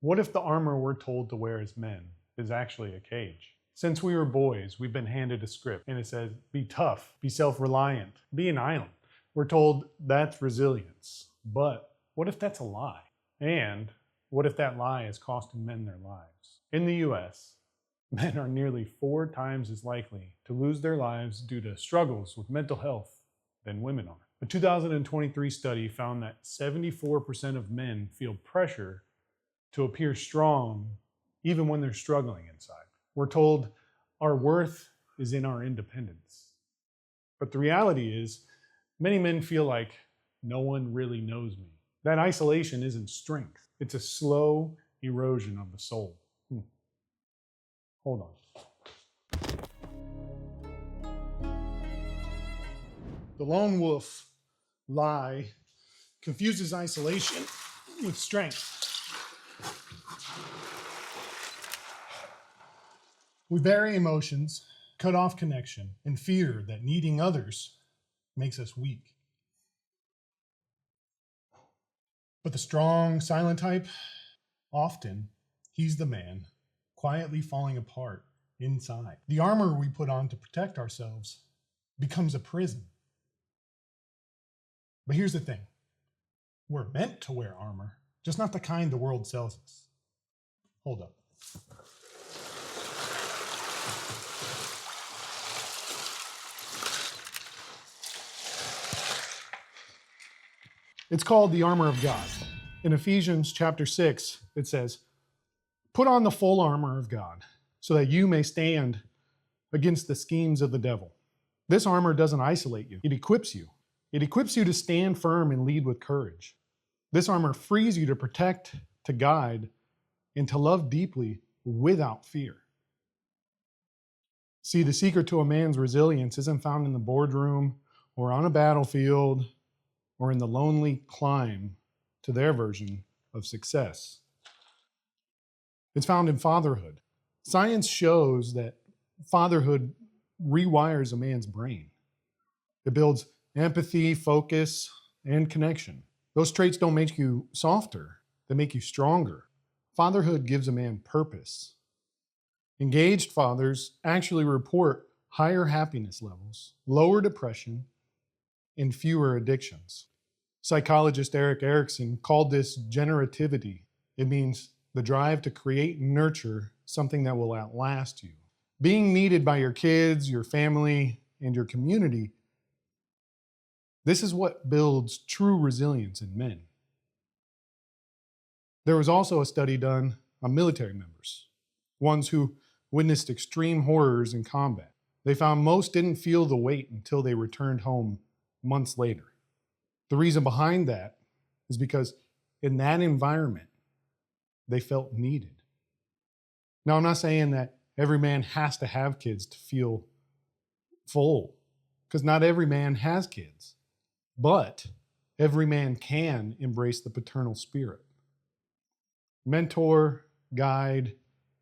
What if the armor we're told to wear as men is actually a cage? Since we were boys, we've been handed a script and it says, be tough, be self-reliant, be an island. We're told that's resilience. But what if that's a lie? And what if that lie is costing men their lives? In the US, men are nearly 4 times as likely to lose their lives due to struggles with mental health than women are. A 2023 study found that 74% of men feel pressure to appear strong even when they're struggling inside. We're told our worth is in our independence. But the reality is, many men feel like no one really knows me. That isolation isn't strength. It's a slow erosion of the soul. Hold on. The lone wolf lie confuses isolation with strength. We bury emotions, cut off connection, and fear that needing others makes us weak. But the strong, silent type, often he's the man, quietly falling apart inside. The armor we put on to protect ourselves becomes a prison. But here's the thing. We're meant to wear armor, just not the kind the world sells us. Hold up. It's called the armor of God. In Ephesians chapter 6, it says, put on the full armor of God so that you may stand against the schemes of the devil. This armor doesn't isolate you. It equips you. It equips you to stand firm and lead with courage. This armor frees you to protect, to guide, and to love deeply without fear. See, the secret to a man's resilience isn't found in the boardroom or on a battlefield or in the lonely climb to their version of success. It's found in fatherhood. Science shows that fatherhood rewires a man's brain. It builds empathy, focus, and connection. Those traits don't make you softer, they make you stronger. Fatherhood gives a man purpose. Engaged fathers actually report higher happiness levels, lower depression, and fewer addictions. Psychologist Erik Erikson called this generativity. It means the drive to create and nurture something that will outlast you. Being needed by your kids, your family, and your community. This is what builds true resilience in men. There was also a study done on military members, ones who witnessed extreme horrors in combat. They found most didn't feel the weight until they returned home months later. The reason behind that is because in that environment, they felt needed. Now, I'm not saying that every man has to have kids to feel full, because not every man has kids, but every man can embrace the paternal spirit. Mentor, guide,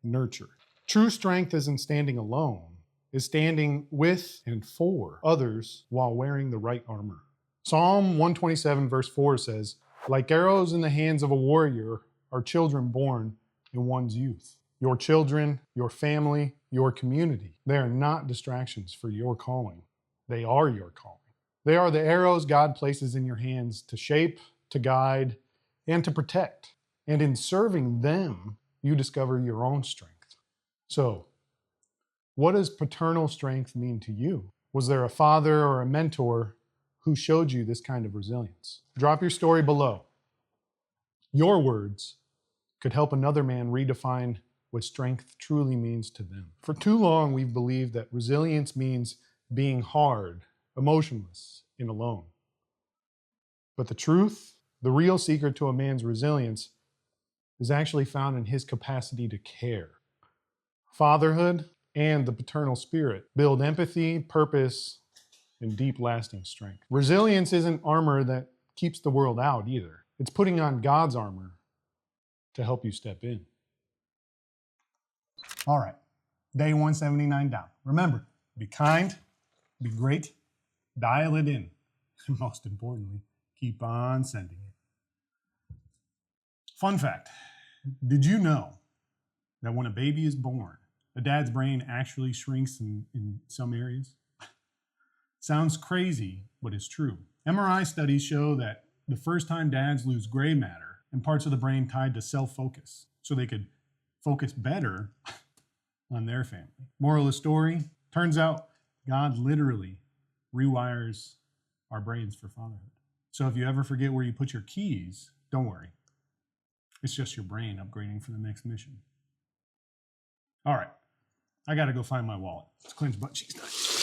nurture. True strength isn't standing alone, it's standing with and for others while wearing the right armor. Psalm 127 verse 4 says, like arrows in the hands of a warrior are children born in one's youth. Your children, your family, your community, they are not distractions for your calling. They are your calling. They are the arrows God places in your hands to shape, to guide, and to protect. And in serving them, you discover your own strength. So, what does paternal strength mean to you? Was there a father or a mentor who showed you this kind of resilience? Drop your story below. Your words could help another man redefine what strength truly means to them. For too long, we've believed that resilience means being hard, emotionless, and alone. But the truth, the real secret to a man's resilience is actually found in his capacity to care. Fatherhood and the paternal spirit build empathy, purpose, and deep lasting strength. Resilience isn't armor that keeps the world out either. It's putting on God's armor to help you step in. All right, day 179 down. Remember, be kind, be great, dial it in, and most importantly, keep on sending it. Fun fact, Did you know that when a baby is born, a dad's brain actually shrinks in some areas? Sounds crazy, but it's true. MRI studies show that the first time dads lose gray matter and parts of the brain tied to self-focus, so they could focus better on their family. Moral of the story, turns out God literally rewires our brains for fatherhood. So if you ever forget where you put your keys, don't worry. It's just your brain upgrading for the next mission. All right, I gotta go find my wallet. It's Clint's butt cheeks time.